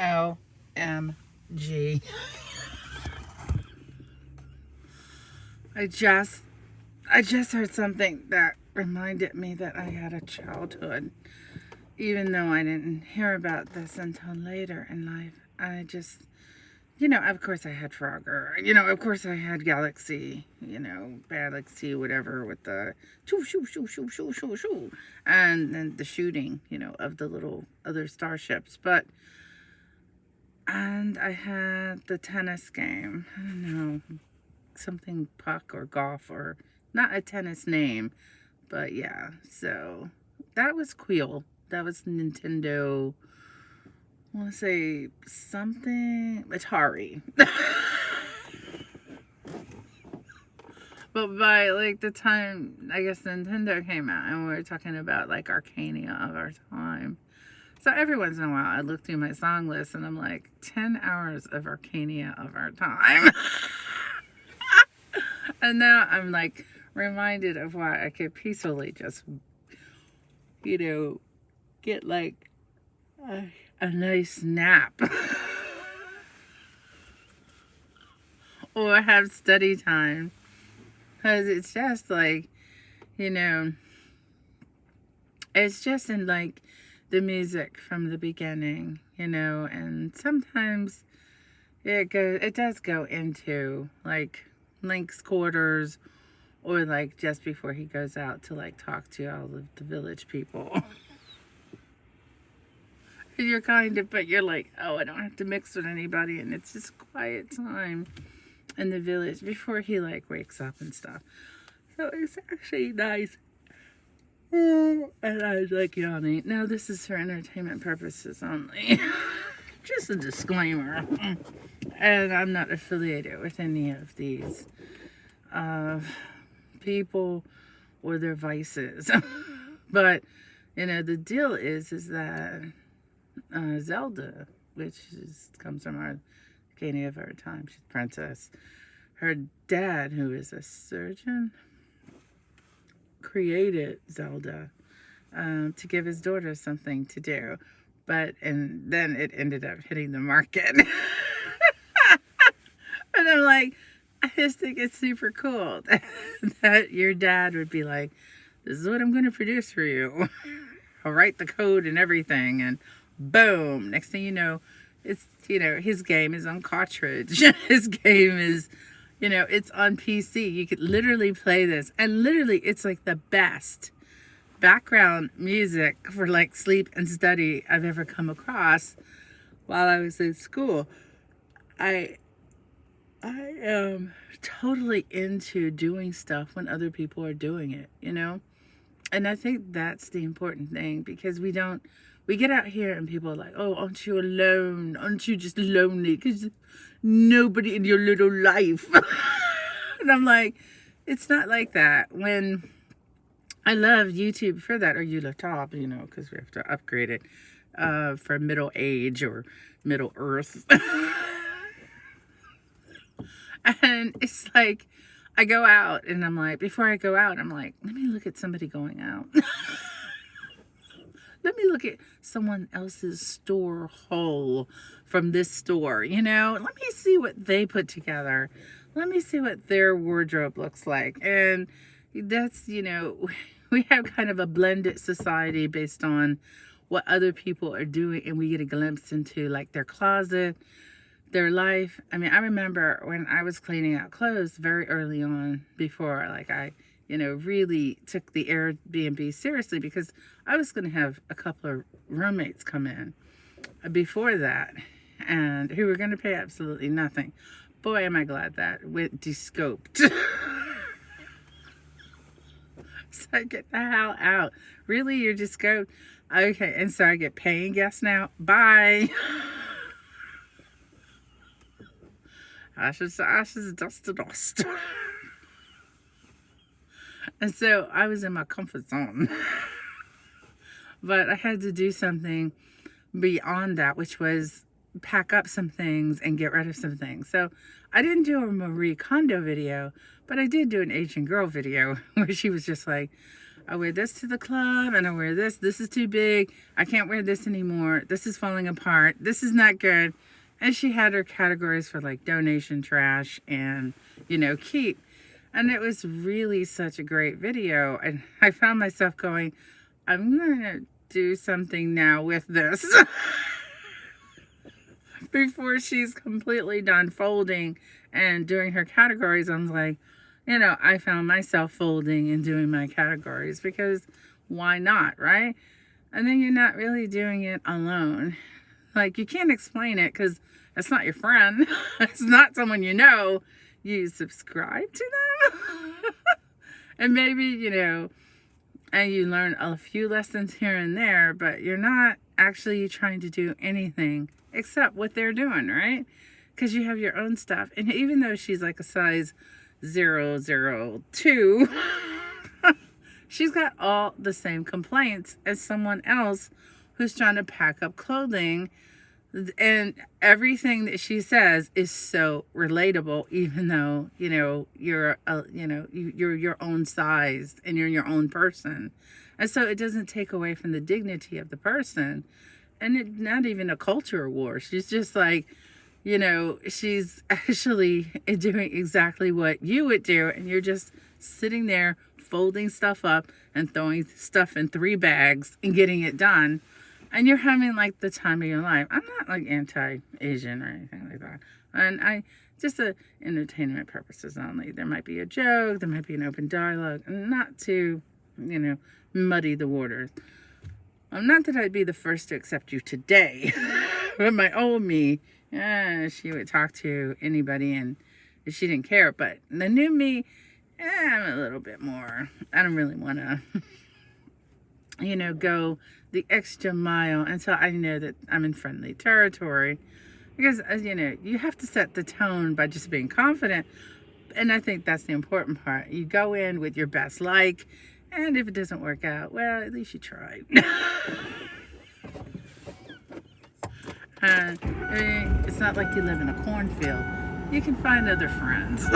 OMG. I just I just heard something that reminded me that I had a childhood, even though I didn't hear about this until later in life. I just, of course I had Frogger. Of course I had Galaxy, Galaxy, whatever, with the shoo, shoo, shoo, shoo, shoo, shoo, shoo. And then the shooting, of the little other starships. And I had the tennis game. I don't know, something puck or golf or not a tennis name, but yeah. So that was cool. That was Nintendo. I want to say something Atari. But by like the time I guess Nintendo came out and we were talking about like Arcania of our time. So every once in a while I look through my song list and I'm like 10 hours of Arcania of our time. And now I'm like reminded of why I could peacefully just, get like a nice nap or have study time. Because it's just like, you know, it's just in like the music from the beginning, and sometimes it does go into like Link's quarters or like just before he goes out to like talk to all of the village people. And but you're like, oh, I don't have to mix with anybody, and it's just quiet time in the village before he like wakes up and stuff. So it's actually nice. And I was like yawning. Now this is for entertainment purposes only. Just a disclaimer. And I'm not affiliated with any of these people or their vices. But the deal is that Zelda, which comes from our Arcania of our time, she's princess. Her dad, who is a surgeon, created Zelda to give his daughter something to do, and then it ended up hitting the market. And I'm like, I just think it's super cool that your dad would be like, this is what I'm going to produce for you. I'll write the code and everything, and boom, next thing you know, it's, his game is on cartridge. His game is, it's on PC. You could literally play this, and literally it's like the best background music for like sleep and study I've ever come across while I was in school. I am totally into doing stuff when other people are doing it, And I think that's the important thing, because we get out here and people are like, oh, aren't you alone? Aren't you just lonely? Because nobody in your little life. And I'm like, it's not like that. When I love YouTube for that, or YouTube, because we have to upgrade it for middle age or middle earth. And it's like, I go out and I'm like, before I go out, I'm like, let me look at somebody going out. Let me look at someone else's store haul from this store, Let me see what they put together. Let me see what their wardrobe looks like. And that's, we have kind of a blended society based on what other people are doing. And we get a glimpse into like their closet, their life. I mean, I remember when I was cleaning out clothes very early on, before like I really took the Airbnb seriously, because I was going to have a couple of roommates come in before that, and who were going to pay absolutely nothing. Boy, am I glad that went descoped. So I get the hell out. Really? You're descoped? Okay, and so I get paying guests now? Bye. Ashes to ashes, dust to dust. And so I was in my comfort zone. But I had to do something beyond that, which was pack up some things and get rid of some things. So I didn't do a Marie Kondo video, but I did do an Asian girl video where she was just like, I wear this to the club and I wear this. This is too big. I can't wear this anymore. This is falling apart. This is not good. And she had her categories for like donation, trash, and, keep. And it was really such a great video. And I found myself going, I'm going to do something now with this. Before she's completely done folding and doing her categories, I was like, I found myself folding and doing my categories because why not, right? And then you're not really doing it alone. Like, you can't explain it because it's not your friend. It's not someone you know. You subscribe to them. And maybe, and you learn a few lessons here and there, but you're not actually trying to do anything except what they're doing, right? Because you have your own stuff. And even though she's like a size 002, she's got all the same complaints as someone else who's trying to pack up clothing. And everything that she says is so relatable, even though, you're you're your own size and you're your own person. And so it doesn't take away from the dignity of the person. And it's not even a culture war. She's just like, she's actually doing exactly what you would do. And you're just sitting there folding stuff up and throwing stuff in 3 bags and getting it done. And you're having like the time of your life. I'm not like anti-Asian or anything like that. And just entertainment purposes only. There might be a joke. There might be an open dialogue. Not to, muddy the waters. Not that I'd be the first to accept you today, but my old me, she would talk to anybody and she didn't care. But the new me, I'm a little bit more. I don't really want to, go the extra mile until I know that I'm in friendly territory. Because, you have to set the tone by just being confident. And I think that's the important part. You go in with your best like. And if it doesn't work out, well, at least you tried. It's not like you live in a cornfield. You can find other friends.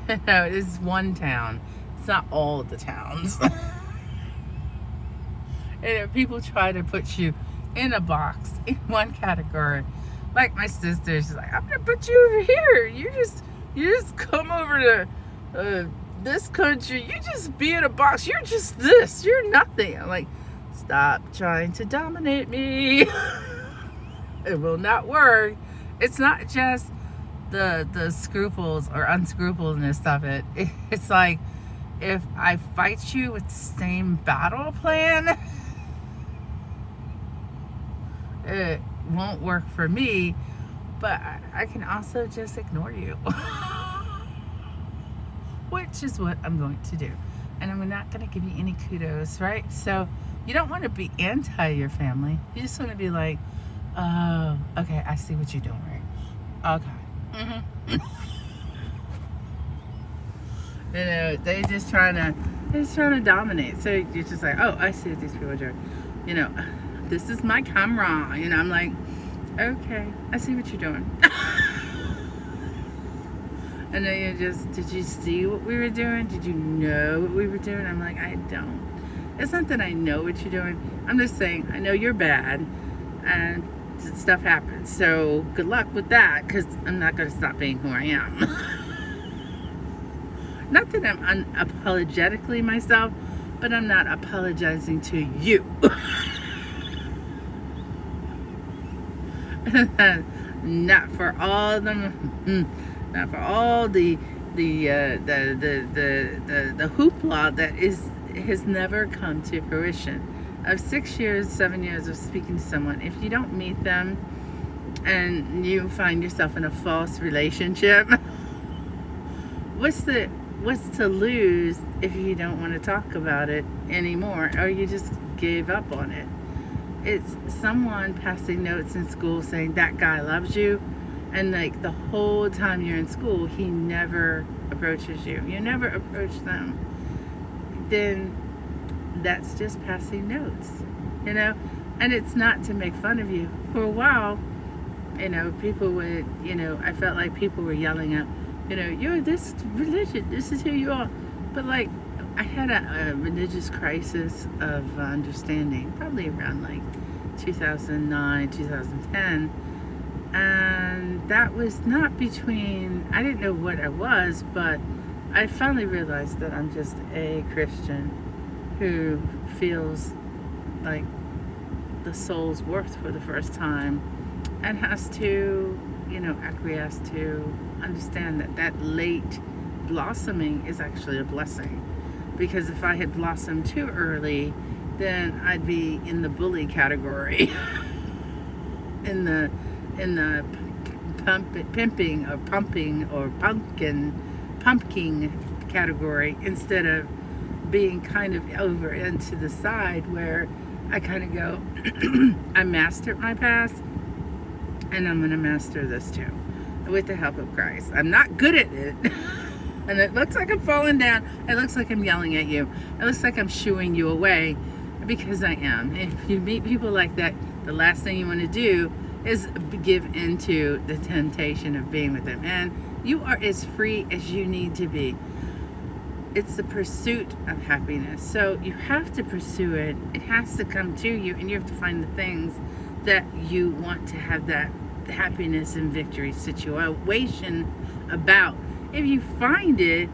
It's one town. It's not all the towns. And if people try to put you in a box, in one category, like my sister, she's like, I'm going to put you over here. You just come over to... this country, you just be in a box. You're just this. You're nothing. I'm like, stop trying to dominate me. It will not work. It's not just the scruples or unscrupulness of it. It's like, if I fight you with the same battle plan, it won't work for me. But I can also just ignore you. Which is what I'm going to do. And I'm not going to give you any kudos, right? So you don't want to be anti your family. You just want to be like, oh, okay, I see what you're doing, right? Okay. Mm-hmm. They're just trying to dominate. So you're just like, oh, I see what these people are doing. This is my camera. I'm like, okay, I see what you're doing. And then did you see what we were doing? Did you know what we were doing? I'm like, I don't. It's not that I know what you're doing. I'm just saying, I know you're bad and stuff happens. So good luck with that, because I'm not going to stop being who I am. Not that I'm unapologetically myself, but I'm not apologizing to you. Not for all them. Not for all the hoopla that has never come to fruition. Of 6 years, 7 years of speaking to someone, if you don't meet them and you find yourself in a false relationship, what's to lose if you don't want to talk about it anymore, or you just gave up on it? It's someone passing notes in school saying that guy loves you, and like the whole time you're in school, he never approaches you. You never approach them. Then that's just passing notes, And it's not to make fun of you. For a while, people would, I felt like people were yelling out, you're this religion, this is who you are. But like, I had a religious crisis of understanding, probably around like 2009, 2010. And that was not between, I didn't know what I was, but I finally realized that I'm just a Christian who feels like the soul's worth for the first time and has to, acquiesce to understand that that late blossoming is actually a blessing. Because if I had blossomed too early, then I'd be in the bully category, in the pimping or pumping or pumpkin category, instead of being kind of over into the side where I kind of go, I mastered my past and I'm going to master this too with the help of Christ. I'm not good at it. And it looks like I'm falling down. It looks like I'm yelling at you. It looks like I'm shooing you away, because I am. If you meet people like that, the last thing you want to do is give into the temptation of being with them. And you are as free as you need to be. It's the pursuit of happiness. So you have to pursue it. It has to come to you, and you have to find the things that you want to have that happiness and victory situation about. If you find it,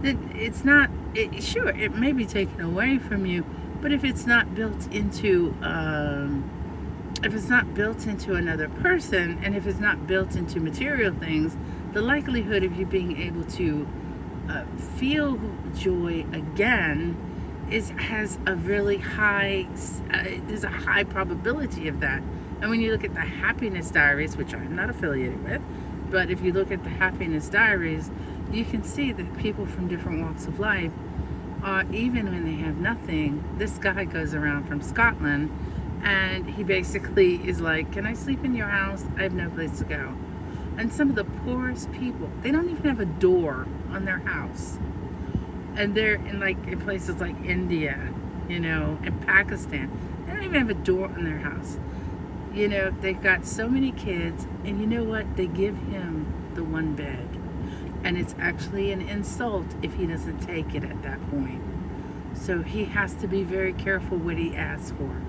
then it's not, sure, it may be taken away from you, but if it's not built into another person, and if it's not built into material things, the likelihood of you being able to feel joy again has a really high, there's a high probability of that. And when you look at the Happiness Diaries, which I'm not affiliated with, but if you look at the Happiness Diaries, you can see that people from different walks of life, even when they have nothing, this guy goes around from Scotland, and he basically is like, can I sleep in your house? I have no place to go. And some of the poorest people, they don't even have a door on their house. And they're in places like India, and Pakistan. They don't even have a door on their house. They've got so many kids, and you know what? They give him the one bed. And it's actually an insult if he doesn't take it at that point. So he has to be very careful what he asks for.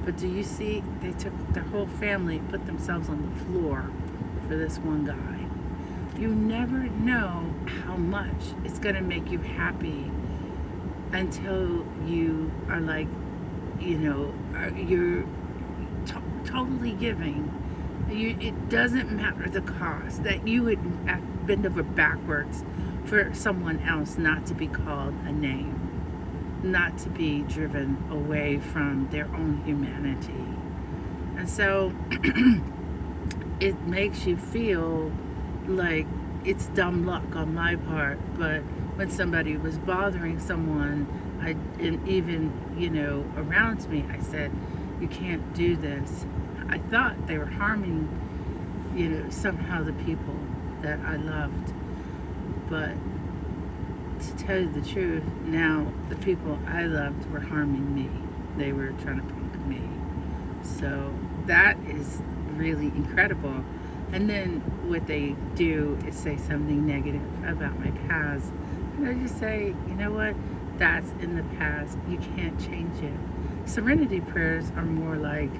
But do you see, they took their whole family, put themselves on the floor for this one guy. You never know how much it's going to make you happy until you are like, you're totally giving. It doesn't matter the cost, that you would bend over backwards for someone else not to be called a name, not to be driven away from their own humanity. And so it makes you feel like it's dumb luck on my part, but when somebody was bothering someone, and even, around me, I said, you can't do this. I thought they were harming, somehow the people that I loved. But to tell you the truth, now the people I loved were harming me. They were trying to punk me. So that is really incredible. And then what they do is say something negative about my past. And I just say, you know what? That's in the past. You can't change it. Serenity prayers are more like,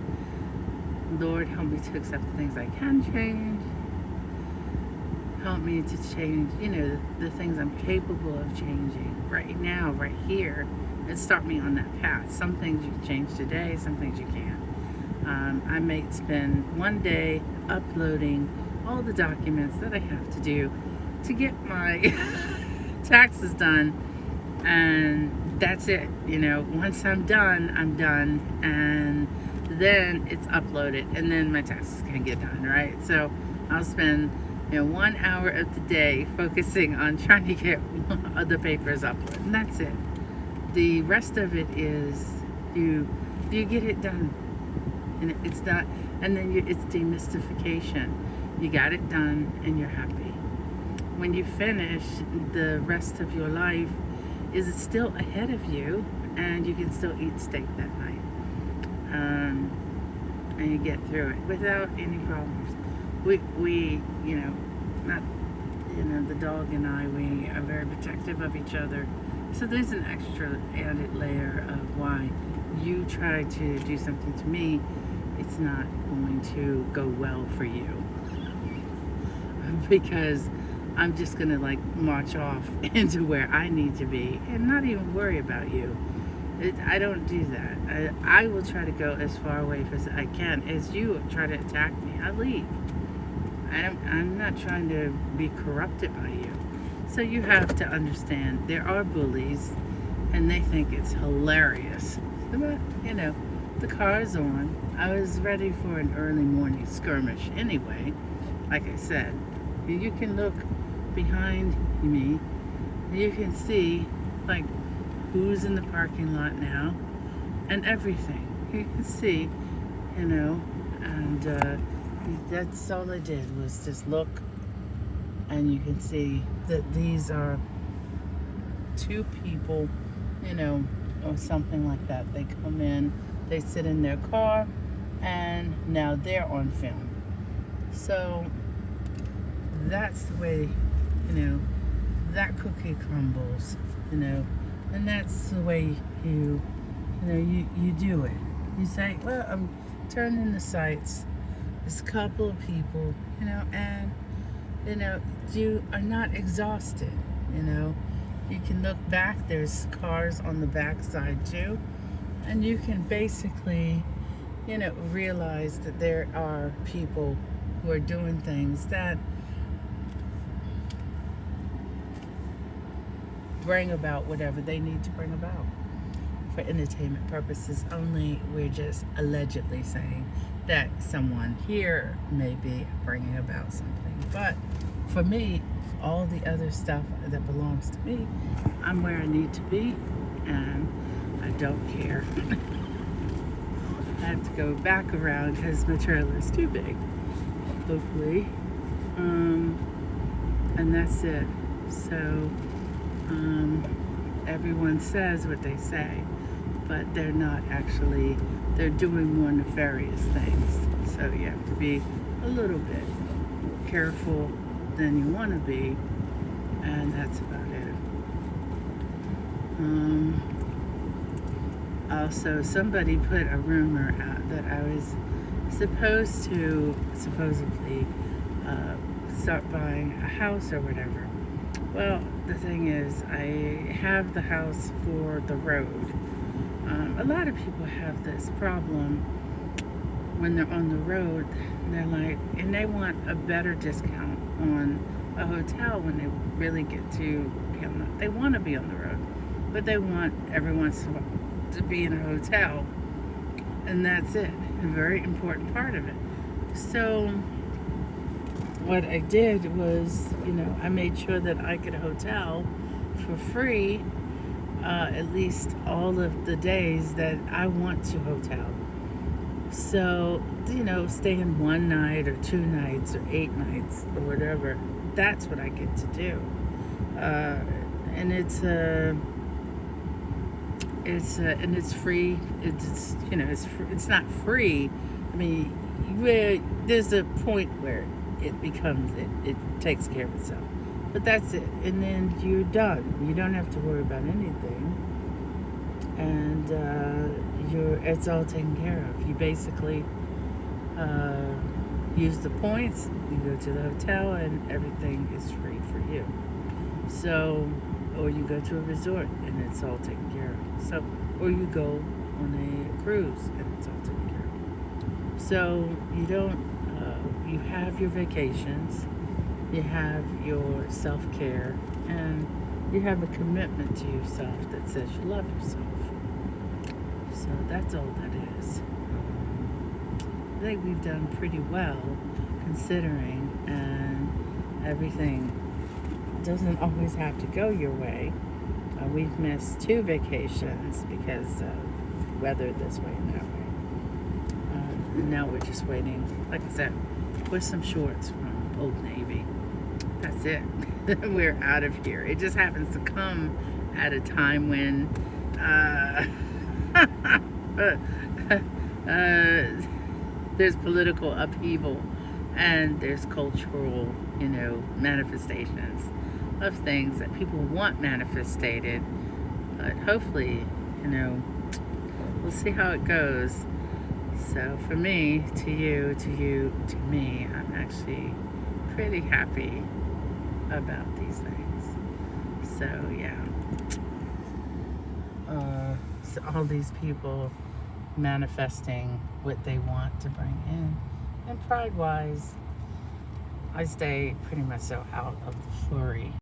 Lord, help me to accept the things I can change. Help me to change, the things I'm capable of changing right now, right here, and start me on that path. Some things you can change today, some things you can't. I may spend one day uploading all the documents that I have to do to get my taxes done, and that's it. Once I'm done, and then it's uploaded, and then my taxes can get done, right? So I'll spend 1 hour of the day focusing on trying to get the papers uploaded, and that's it. The rest of it is you get it done, and it's not, and then it's demystification. You got it done, and you're happy. When you finish, the rest of your life is still ahead of you, and you can still eat steak that night, and you get through it without any problems. We not, the dog and I, we are very protective of each other. So there's an extra added layer of why you try to do something to me, it's not going to go well for you. Because I'm just gonna like march off into where I need to be and not even worry about you. I don't do that. I will try to go as far away as I can. As you try to attack me, I leave. I'm not trying to be corrupted by you. So you have to understand there are bullies and they think it's hilarious. But, the car's on. I was ready for an early morning skirmish anyway. Like I said, you can look behind me. You can see, like, who's in the parking lot now and everything. You can see, and that's all I did was just look, and you can see that these are two people, or something like that. They come in, they sit in their car, and now they're on film. So that's the way, that cookie crumbles, and that's the way you do it. You say, well, I'm turning the sights. There's a couple of people, and you are not exhausted. You can look back. There's cars on the back side too, and you can basically, realize that there are people who are doing things that bring about whatever they need to bring about for entertainment purposes only. We're just allegedly saying that someone here may be bringing about something. But for me, all the other stuff that belongs to me, I'm where I need to be, and I don't care. I have to go back around because my trailer is too big, hopefully. And that's it. So everyone says what they say, but they're not actually, they're doing more nefarious things. So you have to be a little bit careful than you want to be, and that's about it. Also, somebody put a rumor out that I was supposed to supposedly start buying a house or whatever. Well, the thing is, I have the house for the road. A lot of people have this problem when they're on the road. They're like, and they want a better discount on a hotel when they really get to be on the, they want to be on the road, but they want every once in a while to be in a hotel, and that's it, a very important part of it. So what I did was, I made sure that I could hotel for free at least all of the days that I want to hotel. So, staying one night or 2 nights or 8 nights or whatever, that's what I get to do. And it's free. It's not free. I mean, there's a point where it becomes, it takes care of itself. But that's it. And then you're done. You don't have to worry about anything. And it's all taken care of. You basically use the points, you go to the hotel, and everything is free for you. So, or you go to a resort and it's all taken care of. So, or you go on a cruise and it's all taken care of. So you don't, you have your vacations, you have your self-care, and you have a commitment to yourself that says you love yourself. So that's all that is. I think we've done pretty well considering, and everything doesn't always have to go your way. We've missed 2 vacations because of weather this way and that way. And now we're just waiting, like I said, with some shorts from Old Navy. That's it. We're out of here. It just happens to come at a time when there's political upheaval and there's cultural, manifestations of things that people want manifested, But hopefully, you know, we'll see how it goes. So for me, to you, to me, I'm actually pretty happy about these things. So yeah. So all these people manifesting what they want to bring in. And pride wise, I stay pretty much so out of the flurry.